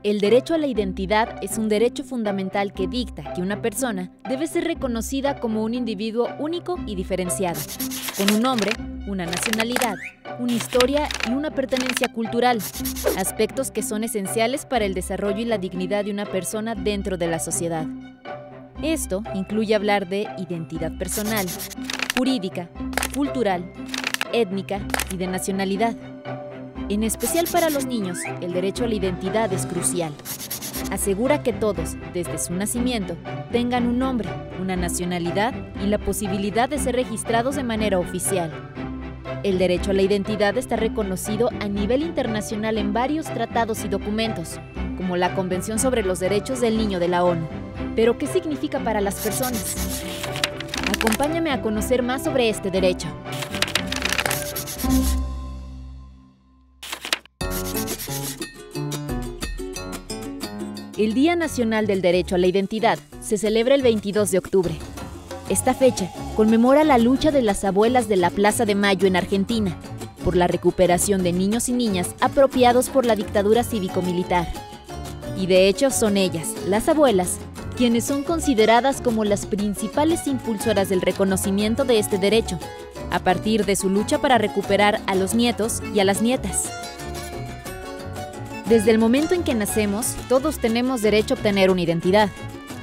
El derecho a la identidad es un derecho fundamental que dicta que una persona debe ser reconocida como un individuo único y diferenciado, con un nombre, una nacionalidad, una historia y una pertenencia cultural, aspectos que son esenciales para el desarrollo y la dignidad de una persona dentro de la sociedad. Esto incluye hablar de identidad personal, jurídica, cultural, étnica y de nacionalidad. En especial para los niños, el derecho a la identidad es crucial. Asegura que todos, desde su nacimiento, tengan un nombre, una nacionalidad y la posibilidad de ser registrados de manera oficial. El derecho a la identidad está reconocido a nivel internacional en varios tratados y documentos, como la Convención sobre los Derechos del Niño de la ONU. ¿Pero qué significa para las personas? Acompáñame a conocer más sobre este derecho. El Día Nacional del Derecho a la Identidad se celebra el 22 de octubre. Esta fecha conmemora la lucha de las abuelas de la Plaza de Mayo en Argentina por la recuperación de niños y niñas apropiados por la dictadura cívico-militar. Y de hecho son ellas, las abuelas, quienes son consideradas como las principales impulsoras del reconocimiento de este derecho, a partir de su lucha para recuperar a los nietos y a las nietas. Desde el momento en que nacemos, todos tenemos derecho a obtener una identidad.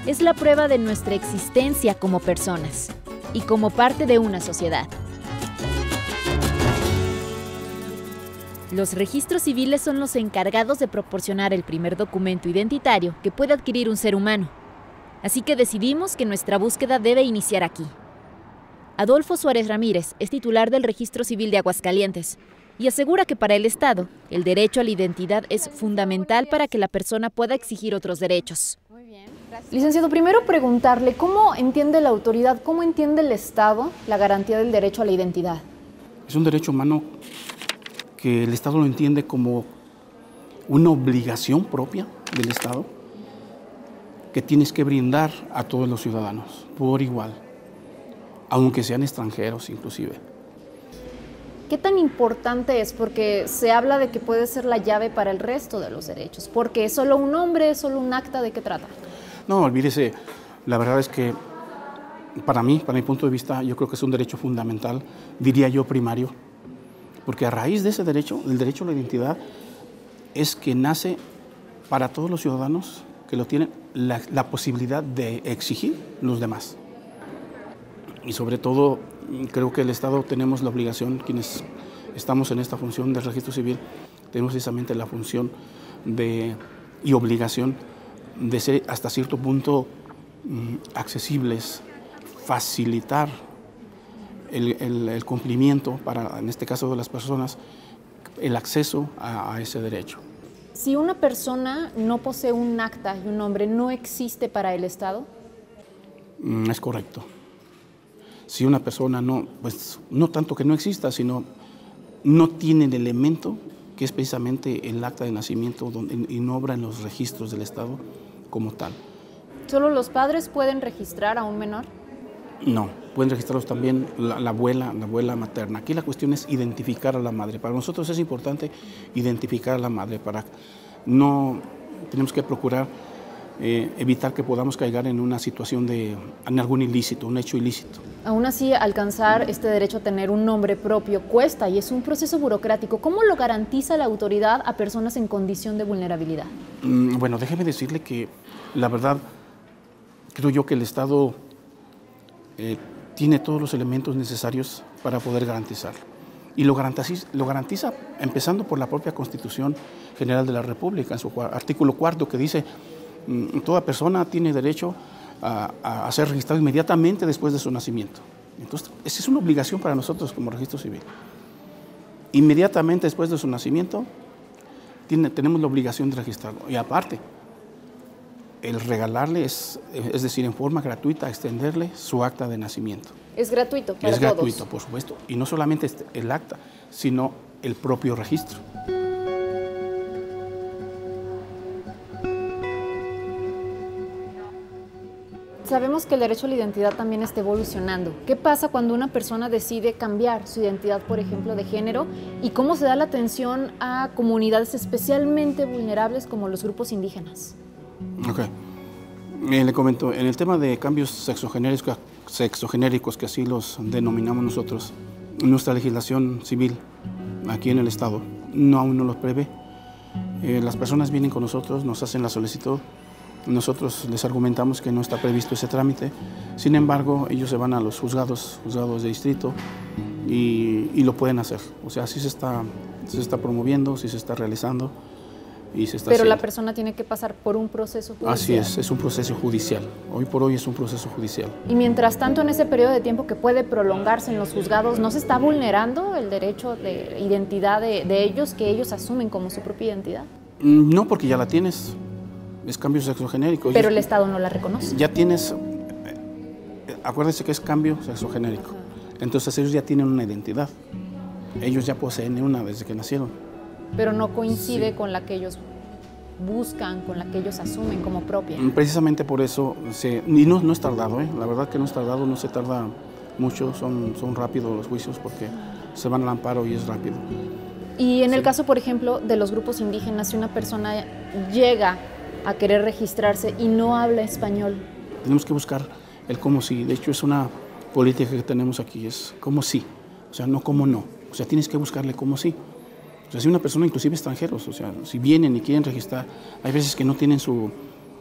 Es la prueba de nuestra existencia como personas y como parte de una sociedad. Los registros civiles son los encargados de proporcionar el primer documento identitario que puede adquirir un ser humano. Así que decidimos que nuestra búsqueda debe iniciar aquí. Adolfo Suárez Ramírez es titular del Registro Civil de Aguascalientes y asegura que para el Estado, el derecho a la identidad es fundamental para que la persona pueda exigir otros derechos. Muy bien, gracias. Licenciado, primero preguntarle, ¿cómo entiende la autoridad, cómo entiende el Estado la garantía del derecho a la identidad? Es un derecho humano que el Estado lo entiende como una obligación propia del Estado que tienes que brindar a todos los ciudadanos por igual, aunque sean extranjeros inclusive. ¿Qué tan importante es? Porque se habla de que puede ser la llave para el resto de los derechos, porque es solo un nombre, es solo un acta, ¿de qué trata? No, olvídese, la verdad es que para mí, para mi punto de vista, yo creo que es un derecho fundamental, diría yo primario, porque a raíz de ese derecho, el derecho a la identidad, es que nace para todos los ciudadanos que lo tienen la posibilidad de exigir los demás. Y sobre todo, creo que el Estado tenemos la obligación, quienes estamos en esta función del registro civil, tenemos precisamente la función y obligación de ser hasta cierto punto accesibles, facilitar el cumplimiento para, en este caso de las personas, el acceso a ese derecho. Si una persona no posee un acta y un nombre, ¿no existe para el Estado? Es correcto. Si una persona no, pues no tanto que no exista, sino no tiene el elemento que es precisamente el acta de nacimiento y no obra en los registros del Estado como tal. ¿Solo los padres pueden registrar a un menor? No, pueden registrarlos también la abuela materna. Aquí la cuestión es identificar a la madre. Para nosotros es importante identificar a la madre para no tenemos que procurar evitar que podamos caer en una situación en algún ilícito, un hecho ilícito. Aún así, alcanzar este derecho a tener un nombre propio cuesta y es un proceso burocrático. ¿Cómo lo garantiza la autoridad a personas en condición de vulnerabilidad? Bueno, déjeme decirle que la verdad creo yo que el Estado tiene todos los elementos necesarios para poder garantizarlo. Y lo garantiza empezando por la propia Constitución General de la República, en su artículo 4, que dice toda persona tiene derecho a ser registrado inmediatamente después de su nacimiento. Entonces, esa es una obligación para nosotros como registro civil. Inmediatamente después de su nacimiento tenemos la obligación de registrarlo. Y aparte, el regalarle es decir, en forma gratuita, extenderle su acta de nacimiento. ¿Es gratuito para todos? Es gratuito, por supuesto. Y no solamente el acta, sino el propio registro. Sabemos que el derecho a la identidad también está evolucionando. ¿Qué pasa cuando una persona decide cambiar su identidad, por ejemplo, de género? ¿Y cómo se da la atención a comunidades especialmente vulnerables como los grupos indígenas? Ok. Le comento, en el tema de cambios sexogenéricos, que así los denominamos nosotros, nuestra legislación civil aquí en el Estado aún no los prevé. Las personas vienen con nosotros, nos hacen la solicitud, nosotros les argumentamos que no está previsto ese trámite, sin embargo ellos se van a los juzgados de distrito y lo pueden hacer. O sea, sí se está promoviendo, sí se está realizando y se está Pero haciendo. la persona tiene que pasar por un proceso judicial. Así es un proceso judicial. Hoy por hoy es un proceso judicial. Y mientras tanto, en ese periodo de tiempo que puede prolongarse en los juzgados, ¿no se está vulnerando el derecho de identidad de ellos, que ellos asumen como su propia identidad? No, porque ya la tienes. Es cambio sexogenérico. Pero el Estado no la reconoce. Ya tienes, acuérdense que es cambio sexogenérico. Entonces ellos ya tienen una identidad. Ellos ya poseen una desde que nacieron. Pero no coincide Sí. con la que ellos buscan, con la que ellos asumen como propia. Precisamente por eso, y no es tardado, la verdad que no es tardado, no se tarda mucho, son rápidos los juicios porque se van al amparo y es rápido. Y en el Sí. caso, por ejemplo, de los grupos indígenas, si una persona llega a querer registrarse y no habla español. Tenemos que buscar el cómo sí. De hecho, es una política que tenemos aquí, es cómo sí, o sea, no cómo no. O sea, tienes que buscarle cómo sí. O sea, si una persona, inclusive extranjeros, o sea, si vienen y quieren registrar, hay veces que no tienen su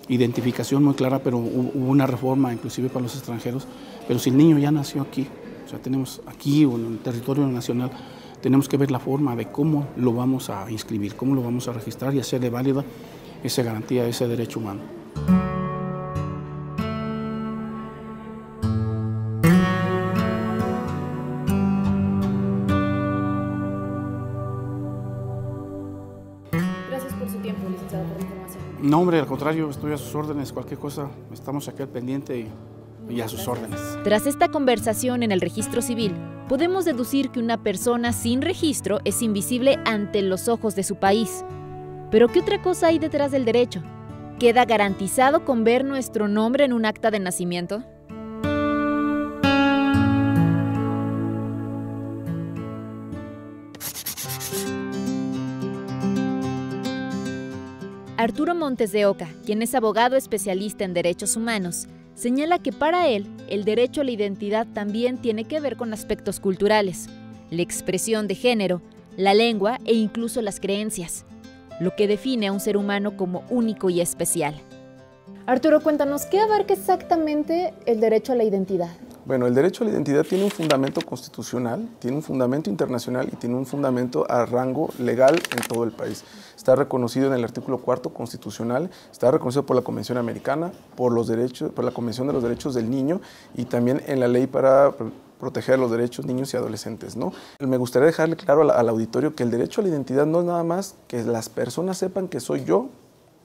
identificación muy clara, pero hubo una reforma inclusive para los extranjeros. Pero si el niño ya nació aquí, o sea, tenemos aquí o en el territorio nacional, tenemos que ver la forma de cómo lo vamos a inscribir, cómo lo vamos a registrar y hacerle válida esa garantía, ese derecho humano. Gracias por su tiempo, licenciado, por la información. No, hombre, al contrario, estoy a sus órdenes, cualquier cosa, estamos aquí al pendiente y a sus órdenes. Tras esta conversación en el registro civil, podemos deducir que una persona sin registro es invisible ante los ojos de su país. Pero ¿qué otra cosa hay detrás del derecho? ¿Queda garantizado con ver nuestro nombre en un acta de nacimiento? Arturo Montes de Oca, quien es abogado especialista en derechos humanos, señala que para él el derecho a la identidad también tiene que ver con aspectos culturales, la expresión de género, la lengua e incluso las creencias, lo que define a un ser humano como único y especial. Arturo, cuéntanos, ¿qué abarca exactamente el derecho a la identidad? Bueno, el derecho a la identidad tiene un fundamento constitucional, tiene un fundamento internacional y tiene un fundamento a rango legal en todo el país. Está reconocido en el artículo 4 constitucional, está reconocido por la Convención Americana, por la Convención de los Derechos del Niño y también en la ley para proteger los derechos de niños y adolescentes, ¿no? Me gustaría dejarle claro al auditorio que el derecho a la identidad no es nada más que las personas sepan que soy yo,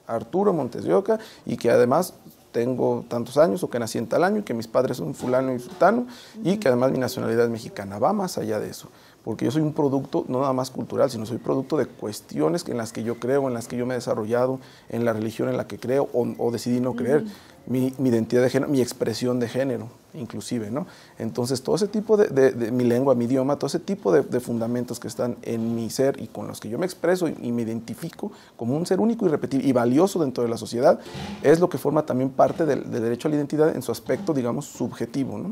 Arturo Montes de Oca, y que además tengo tantos años o que nací en tal año y que mis padres son fulano y sultano y que además mi nacionalidad es mexicana. Va más allá de eso, porque yo soy un producto no nada más cultural, sino soy producto de cuestiones en las que yo creo, en las que yo me he desarrollado, en la religión en la que creo o decidí no creer, mi identidad de género, mi expresión de género inclusive, ¿no? Entonces todo ese tipo de mi lengua, mi idioma, todo ese tipo de fundamentos que están en mi ser y con los que yo me expreso y me identifico como un ser único, irrepetible y valioso dentro de la sociedad, es lo que forma también parte del derecho a la identidad en su aspecto, digamos, subjetivo, ¿no?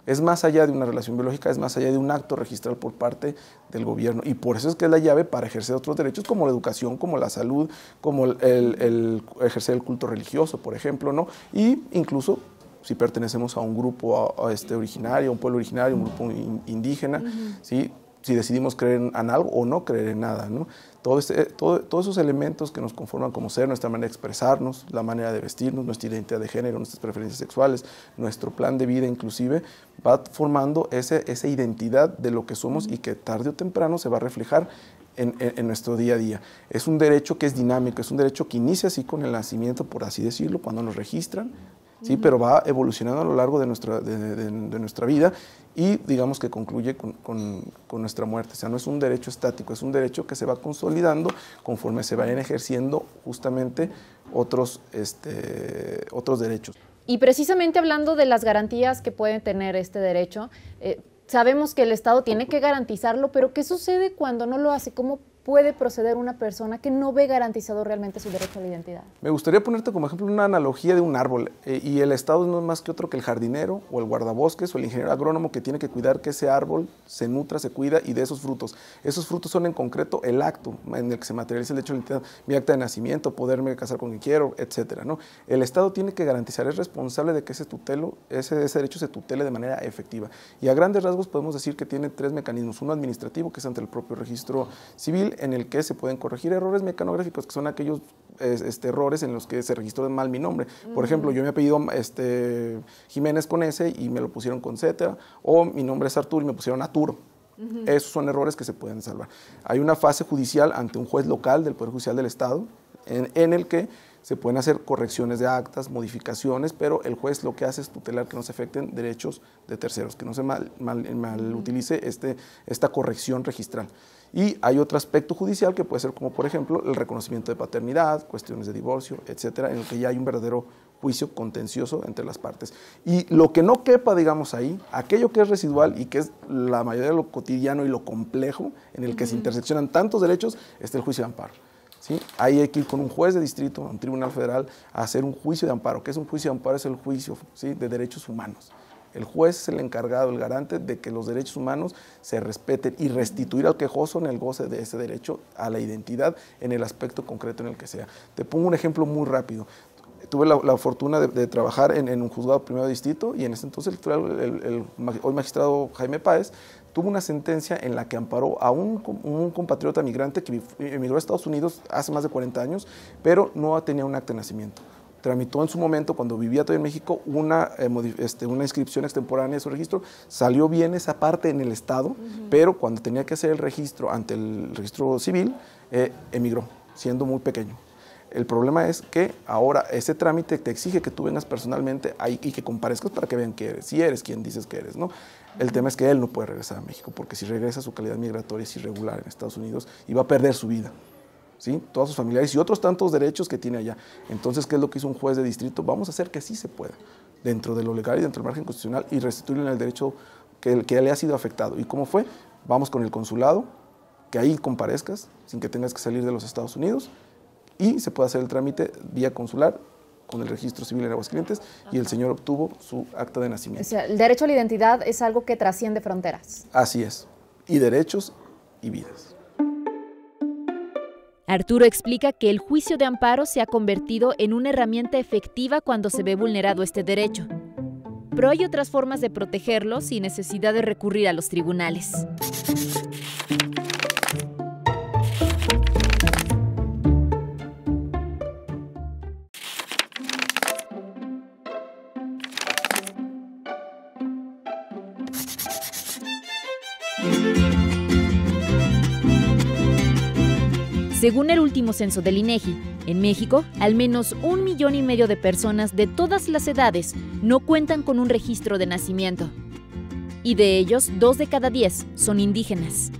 Es más allá de una relación biológica, es más allá de un acto registral por parte del gobierno y por eso es que es la llave para ejercer otros derechos como la educación, como la salud, como el ejercer el culto religioso, por ejemplo, ¿no? Y incluso si pertenecemos a un grupo originario, a un pueblo originario, un grupo indígena, ¿sí? Si decidimos creer en algo o no creer en nada, ¿no? Todos esos elementos que nos conforman como ser, nuestra manera de expresarnos, la manera de vestirnos, nuestra identidad de género, nuestras preferencias sexuales, nuestro plan de vida inclusive, va formando esa identidad de lo que somos y que tarde o temprano se va a reflejar en nuestro día a día. Es un derecho que es dinámico, es un derecho que inicia así con el nacimiento, por así decirlo, cuando nos registran, ¿sí? Pero va evolucionando a lo largo de nuestra vida y digamos que concluye con nuestra muerte. O sea, no es un derecho estático, es un derecho que se va consolidando conforme se vayan ejerciendo justamente otros derechos. Y precisamente hablando de las garantías que puede tener este derecho, sabemos que el Estado tiene que garantizarlo, pero ¿qué sucede cuando no lo hace? ¿Cómo puede proceder una persona que no ve garantizado realmente su derecho a la identidad? Me gustaría ponerte como ejemplo una analogía de un árbol, y el Estado no es más que otro que el jardinero o el guardabosques o el ingeniero agrónomo que tiene que cuidar que ese árbol se nutra, se cuida y de esos frutos. Esos frutos son en concreto el acto en el que se materializa el derecho a la identidad, mi acta de nacimiento, poderme casar con quien quiero, etcétera, ¿no? El Estado tiene que garantizar, es responsable de que ese derecho se tutele de manera efectiva. Y a grandes rasgos podemos decir que tiene 3 mecanismos: uno administrativo, que es ante el propio registro civil, en el que se pueden corregir errores mecanográficos, que son aquellos errores en los que se registró mal mi nombre. Por ejemplo, yo me apellido Jiménez con S y me lo pusieron con Z, o mi nombre es Arturo y me pusieron Arturo. Esos son errores que se pueden salvar. Hay una fase judicial ante un juez local del Poder Judicial del Estado, en el que se pueden hacer correcciones de actas, modificaciones, pero el juez lo que hace es tutelar que no se afecten derechos de terceros, que no se mal utilice esta corrección registral. Y hay otro aspecto judicial que puede ser como, por ejemplo, el reconocimiento de paternidad, cuestiones de divorcio, etcétera, en el que ya hay un verdadero juicio contencioso entre las partes. Y lo que no quepa, digamos, ahí, aquello que es residual y que es la mayoría de lo cotidiano y lo complejo, en el que se interseccionan tantos derechos, está el juicio de amparo. ¿Sí? Ahí hay que ir con un juez de distrito, a un tribunal federal, a hacer un juicio de amparo. ¿Qué es un juicio de amparo? Es el juicio, ¿sí?, de derechos humanos. El juez es el encargado, el garante de que los derechos humanos se respeten y restituir al quejoso en el goce de ese derecho a la identidad en el aspecto concreto en el que sea. Te pongo un ejemplo muy rápido. Tuve la fortuna de trabajar en un juzgado primero de distrito, y en ese entonces el hoy magistrado Jaime Páez tuvo una sentencia en la que amparó a un compatriota migrante que emigró a Estados Unidos hace más de 40 años, pero no tenía un acta de nacimiento. Tramitó en su momento, cuando vivía todavía en México, una inscripción extemporánea de su registro. Salió bien esa parte en el Estado, pero cuando tenía que hacer el registro ante el registro civil, emigró, siendo muy pequeño. El problema es que ahora ese trámite te exige que tú vengas personalmente ahí y que comparezcas para que vean que eres, si eres quien dices que eres, ¿no? El tema es que él no puede regresar a México, porque si regresa, su calidad migratoria es irregular en Estados Unidos y va a perder su vida, ¿sí? Todos sus familiares y otros tantos derechos que tiene allá. Entonces, ¿qué es lo que hizo un juez de distrito? Vamos a hacer que sí se pueda, dentro de lo legal y dentro del margen constitucional, y restituirle el derecho que le ha sido afectado. ¿Y cómo fue? Vamos con el consulado, que ahí comparezcas sin que tengas que salir de los Estados Unidos, y se puede hacer el trámite vía consular con el registro civil en Aguascalientes, y el señor obtuvo su acta de nacimiento. O sea, el derecho a la identidad es algo que trasciende fronteras. Así es, y derechos y vidas. Arturo explica que el juicio de amparo se ha convertido en una herramienta efectiva cuando se ve vulnerado este derecho. Pero hay otras formas de protegerlo sin necesidad de recurrir a los tribunales. Según el último censo del INEGI, en México, al menos 1,5 millones de personas de todas las edades no cuentan con un registro de nacimiento. Y de ellos, 2 de cada 10 son indígenas.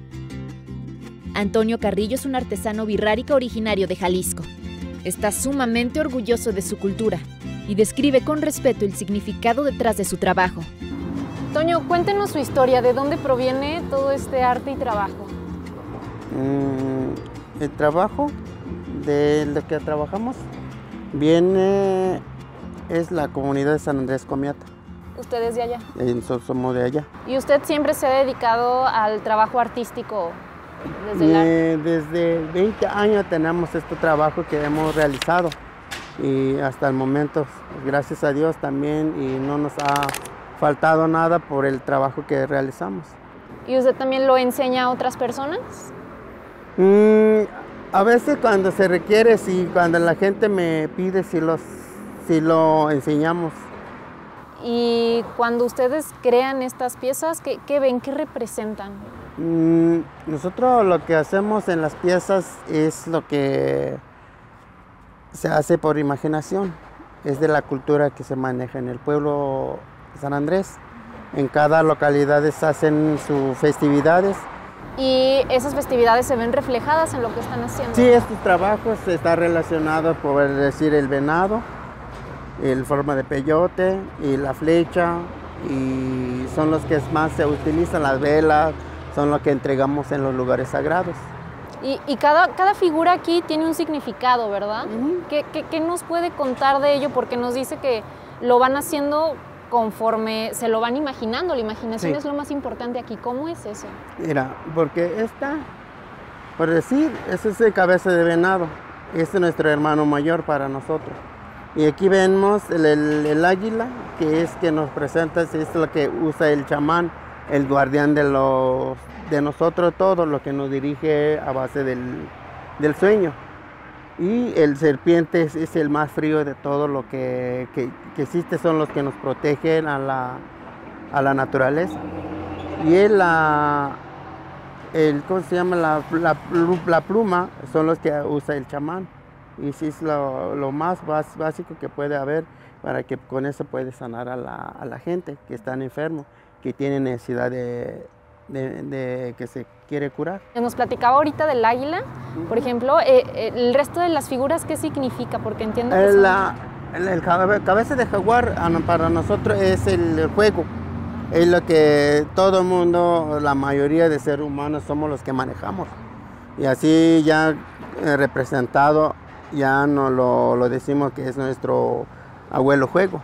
Antonio Carrillo es un artesano birrárica originario de Jalisco. Está sumamente orgulloso de su cultura y describe con respeto el significado detrás de su trabajo. Toño, cuéntenos su historia, ¿de dónde proviene todo este arte y trabajo? El trabajo, de lo que trabajamos, viene, es la comunidad de San Andrés Comiata. ¿Usted es de allá? Somos de allá. ¿Y usted siempre se ha dedicado al trabajo artístico desde el arte? Desde 20 años tenemos este trabajo que hemos realizado, y hasta el momento, gracias a Dios también, y no nos ha faltado nada por el trabajo que realizamos. ¿Y usted también lo enseña a otras personas? A veces cuando se requiere, sí, cuando la gente me pide, sí lo enseñamos. Y cuando ustedes crean estas piezas, ¿qué ven? ¿Qué representan? Nosotros lo que hacemos en las piezas es lo que se hace por imaginación. Es de la cultura que se maneja en el pueblo de San Andrés. En cada localidad se hacen sus festividades. ¿Y esas festividades se ven reflejadas en lo que están haciendo? Sí, estos trabajos están relacionados, por decir, el venado, el forma de peyote y la flecha, y son los que más se utilizan, las velas, son los que entregamos en los lugares sagrados. Y cada figura aquí tiene un significado, ¿verdad? ¿Qué nos puede contar de ello? Porque nos dice que lo van haciendo conforme se lo van imaginando. La imaginación es lo más importante aquí. ¿Cómo es eso? Mira, porque por decir, eso es de cabeza de venado. Este es nuestro hermano mayor para nosotros. Y aquí vemos el águila, que es que nos presenta, es lo que usa el chamán, el guardián de nosotros todos, lo que nos dirige a base del sueño. Y el serpiente es el más frío de todo lo que existe, son los que nos protegen a la naturaleza. Y ¿cómo se llama? La pluma son los que usa el chamán. Y sí es lo más básico que puede haber para que con eso puede sanar a la gente que están enfermos, que tienen necesidad de que se quiere curar. Nos platicaba ahorita del águila, por ejemplo, el resto de las figuras, ¿qué significa? Porque entiendo que el cabeza de jaguar para nosotros es el juego, es lo que todo el mundo, la mayoría de seres humanos somos los que manejamos. Y así ya representado, ya no lo decimos que es nuestro abuelo juego,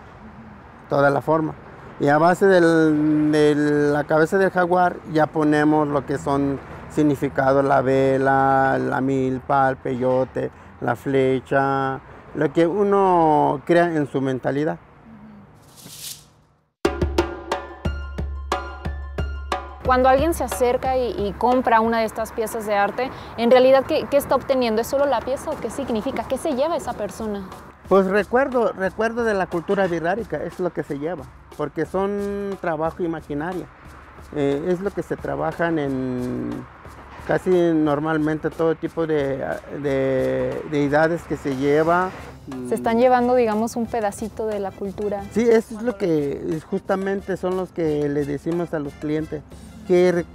toda la forma. Y a base de la cabeza del jaguar ya ponemos lo que son significados, la vela, la milpa, el peyote, la flecha, lo que uno crea en su mentalidad. Cuando alguien se acerca y compra una de estas piezas de arte, en realidad, ¿qué está obteniendo? ¿Es solo la pieza o qué significa? ¿Qué se lleva esa persona? Pues recuerdo de la cultura birrárica, es lo que se lleva, porque son trabajo y maquinaria. Es lo que se trabajan en casi normalmente todo tipo de deidades que se lleva. Se están llevando, digamos, un pedacito de la cultura. Sí, eso es lo que justamente son los que le decimos a los clientes, qué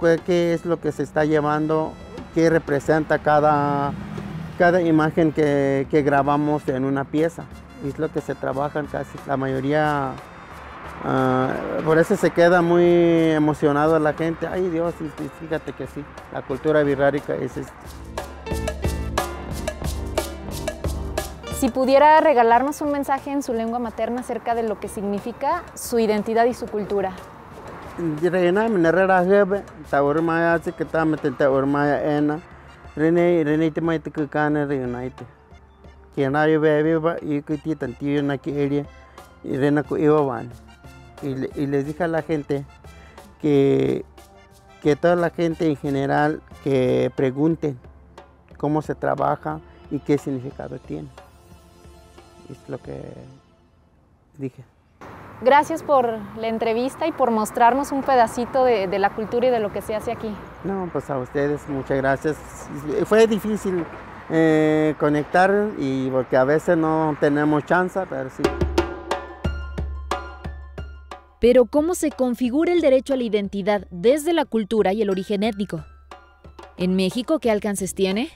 es lo que se está llevando, qué representa cada imagen que grabamos en una pieza. Es lo que se trabajan casi la mayoría. Por eso se queda muy emocionado la gente. Ay Dios, fíjate que sí, la cultura birrárica es esto. Si pudiera regalarnos un mensaje en su lengua materna acerca de lo que significa su identidad y su cultura. Y les dije a la gente que toda la gente en general que pregunten cómo se trabaja y qué significado tiene. Es lo que dije. Gracias por la entrevista y por mostrarnos un pedacito de la cultura y de lo que se hace aquí. No, pues a ustedes muchas gracias. Fue difícil conectar porque a veces no tenemos chance, pero sí. Pero ¿cómo se configura el derecho a la identidad desde la cultura y el origen étnico? ¿En México qué alcances tiene?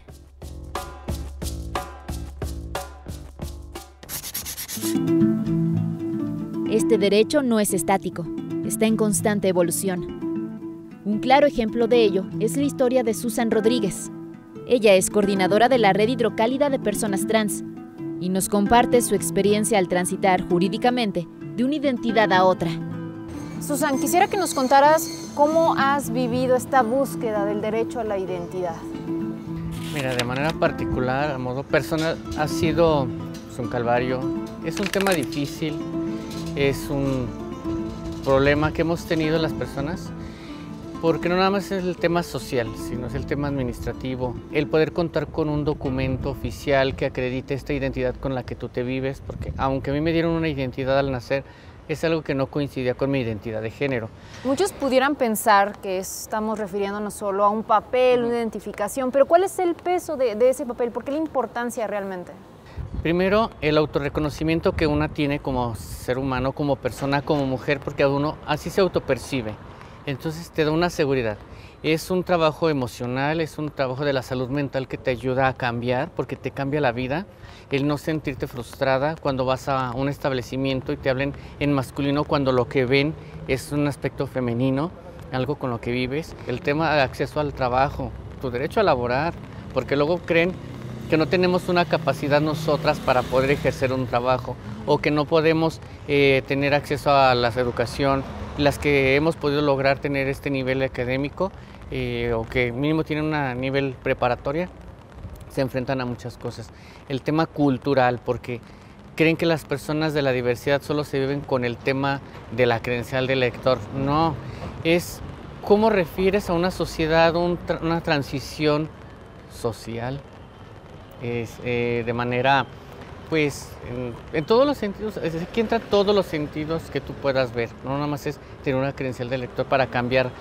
Este derecho no es estático, está en constante evolución. Un claro ejemplo de ello es la historia de Susan Rodríguez. Ella es coordinadora de la Red Hidrocálida de Personas Trans y nos comparte su experiencia al transitar jurídicamente de una identidad a otra. Susan, quisiera que nos contaras cómo has vivido esta búsqueda del derecho a la identidad. Mira, de manera particular, a modo personal, ha sido un calvario. Es un tema difícil, es un problema que hemos tenido las personas, porque no nada más es el tema social, sino es el tema administrativo. El poder contar con un documento oficial que acredite esta identidad con la que tú te vives, porque aunque a mí me dieron una identidad al nacer, es algo que no coincidía con mi identidad de género. Muchos pudieran pensar que estamos refiriéndonos solo a un papel, una identificación, pero ¿cuál es el peso de ese papel? ¿Por qué la importancia realmente? Primero, el autorreconocimiento que una tiene como ser humano, como persona, como mujer, porque a uno así se autopercibe. Entonces te da una seguridad. Es un trabajo emocional, es un trabajo de la salud mental que te ayuda a cambiar, porque te cambia la vida. El no sentirte frustrada cuando vas a un establecimiento y te hablen en masculino cuando lo que ven es un aspecto femenino, algo con lo que vives. El tema de acceso al trabajo, tu derecho a laborar, porque luego creen que no tenemos una capacidad nosotras para poder ejercer un trabajo o que no podemos tener acceso a la educación. Las que hemos podido lograr tener este nivel académico o que mínimo tienen un nivel preparatoria, se enfrentan a muchas cosas. El tema cultural, porque creen que las personas de la diversidad solo se viven con el tema de la credencial de lector. No, es cómo refieres a una sociedad, una transición social, de manera, pues, en todos los sentidos, es decir, que entra todos los sentidos que tú puedas ver. No nada más es tener una credencial de lector para cambiar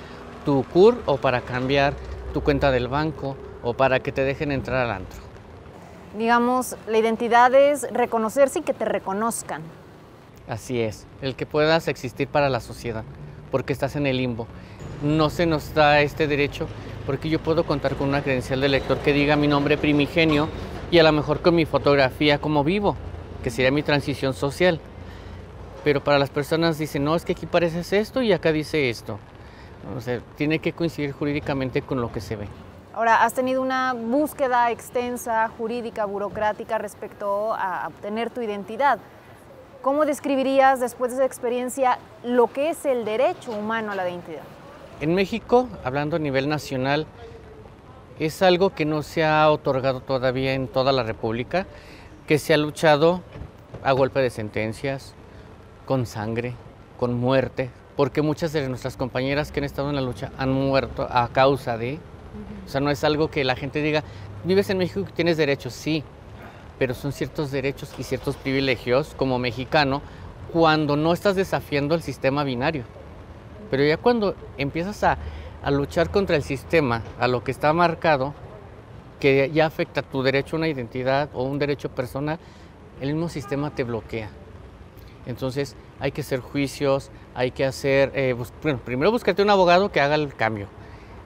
tu CUR o para cambiar tu cuenta del banco o para que te dejen entrar al antro. Digamos, la identidad es reconocerse y que te reconozcan. Así es, el que puedas existir para la sociedad, porque estás en el limbo. No se nos da este derecho porque yo puedo contar con una credencial de lector que diga mi nombre primigenio y a lo mejor con mi fotografía como vivo, que sería mi transición social. Pero para las personas dicen, no, es que aquí pareces esto y acá dice esto. O sea, tiene que coincidir jurídicamente con lo que se ve. Ahora, has tenido una búsqueda extensa, jurídica, burocrática, respecto a obtener tu identidad. ¿Cómo describirías, después de esa experiencia, lo que es el derecho humano a la identidad? En México, hablando a nivel nacional, es algo que no se ha otorgado todavía en toda la República, que se ha luchado a golpe de sentencias, con sangre, con muerte, porque muchas de nuestras compañeras que han estado en la lucha han muerto a causa de... O sea, no es algo que la gente diga, vives en México y tienes derechos, sí, pero son ciertos derechos y ciertos privilegios como mexicano cuando no estás desafiando el sistema binario. Pero ya cuando empiezas a luchar contra el sistema, a lo que está marcado, que ya afecta tu derecho a una identidad o un derecho personal, el mismo sistema te bloquea. Entonces hay que hacer juicios, hay que hacer, bueno, primero búscate un abogado que haga el cambio,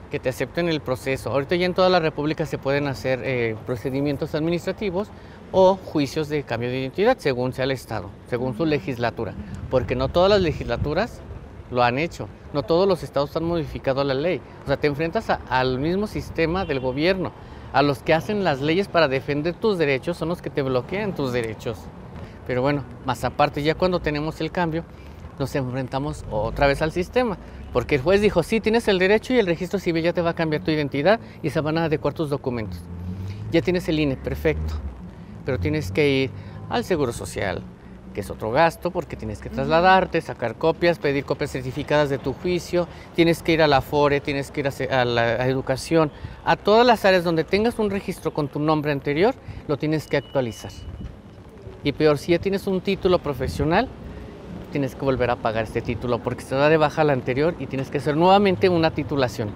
que te acepten el proceso. Ahorita ya en toda la República se pueden hacer procedimientos administrativos o juicios de cambio de identidad según sea el Estado, según su legislatura, porque no todas las legislaturas lo han hecho, no todos los estados han modificado la ley. O sea, te enfrentas al mismo sistema del gobierno, a los que hacen las leyes para defender tus derechos son los que te bloquean tus derechos. Pero bueno, más aparte, ya cuando tenemos el cambio, nos enfrentamos otra vez al sistema, porque el juez dijo, sí, tienes el derecho y el registro civil ya te va a cambiar tu identidad y se van a adecuar tus documentos. Ya tienes el INE, perfecto, pero tienes que ir al Seguro Social, que es otro gasto porque tienes que trasladarte, sacar copias, pedir copias certificadas de tu juicio, tienes que ir a la FORE, tienes que ir a la educación, a todas las áreas donde tengas un registro con tu nombre anterior, lo tienes que actualizar. Y peor, si ya tienes un título profesional, tienes que volver a pagar este título porque se da de baja la anterior y tienes que hacer nuevamente una titulación.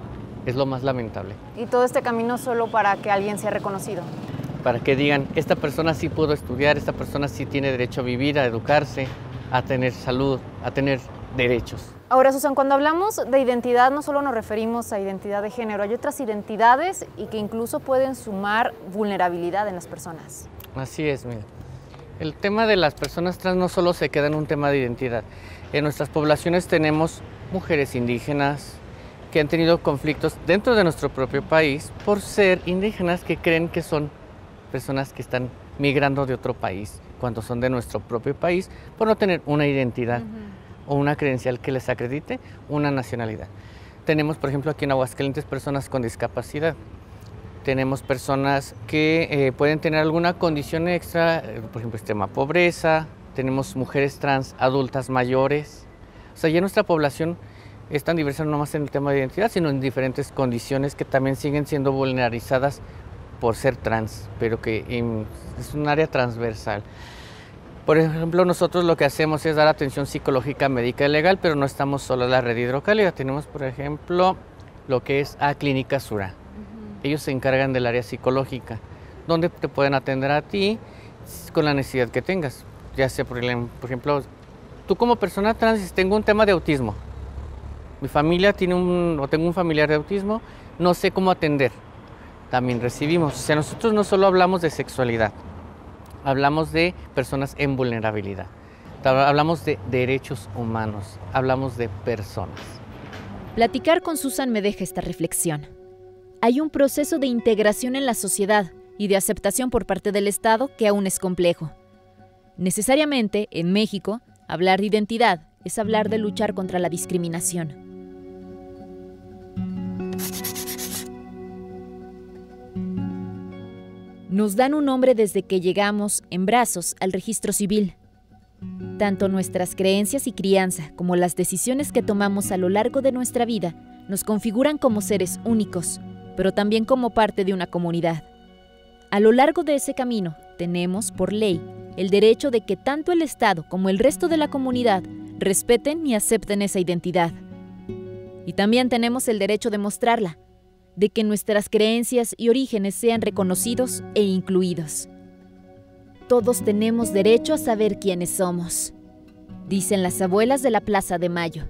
Es lo más lamentable. Y todo este camino solo para que alguien sea reconocido. Para que digan, esta persona sí pudo estudiar, esta persona sí tiene derecho a vivir, a educarse, a tener salud, a tener derechos. Ahora, Susan, cuando hablamos de identidad no solo nos referimos a identidad de género, hay otras identidades y que incluso pueden sumar vulnerabilidad en las personas. Así es, mira. El tema de las personas trans no solo se queda en un tema de identidad. En nuestras poblaciones tenemos mujeres indígenas que han tenido conflictos dentro de nuestro propio país por ser indígenas que creen que son personas que están migrando de otro país cuando son de nuestro propio país por no tener una identidad o una credencial que les acredite una nacionalidad. Tenemos, por ejemplo, aquí en Aguascalientes personas con discapacidad. Tenemos personas que pueden tener alguna condición extra, por ejemplo, extrema pobreza. Tenemos mujeres trans adultas mayores. O sea, ya nuestra población es tan diversa no más en el tema de identidad, sino en diferentes condiciones que también siguen siendo vulnerabilizadas por ser trans, pero que es un área transversal. Por ejemplo, nosotros lo que hacemos es dar atención psicológica, médica y legal, pero no estamos solo en la red hidrocálida. Tenemos, por ejemplo, lo que es a Clínica Sura. Ellos se encargan del área psicológica, donde te pueden atender a ti con la necesidad que tengas. Ya sea, por ejemplo, tú como persona trans, tengo un tema de autismo. Mi familia tiene o tengo un familiar de autismo, no sé cómo atender. También recibimos. O sea, nosotros no solo hablamos de sexualidad, hablamos de personas en vulnerabilidad, hablamos de derechos humanos, hablamos de personas. Platicar con Susan me deja esta reflexión. Hay un proceso de integración en la sociedad y de aceptación por parte del Estado que aún es complejo. Necesariamente, en México, hablar de identidad es hablar de luchar contra la discriminación. Nos dan un nombre desde que llegamos en brazos al registro civil. Tanto nuestras creencias y crianza como las decisiones que tomamos a lo largo de nuestra vida nos configuran como seres únicos, pero también como parte de una comunidad. A lo largo de ese camino, tenemos, por ley, el derecho de que tanto el Estado como el resto de la comunidad respeten y acepten esa identidad. Y también tenemos el derecho de mostrarla, de que nuestras creencias y orígenes sean reconocidos e incluidos. Todos tenemos derecho a saber quiénes somos, dicen las abuelas de la Plaza de Mayo.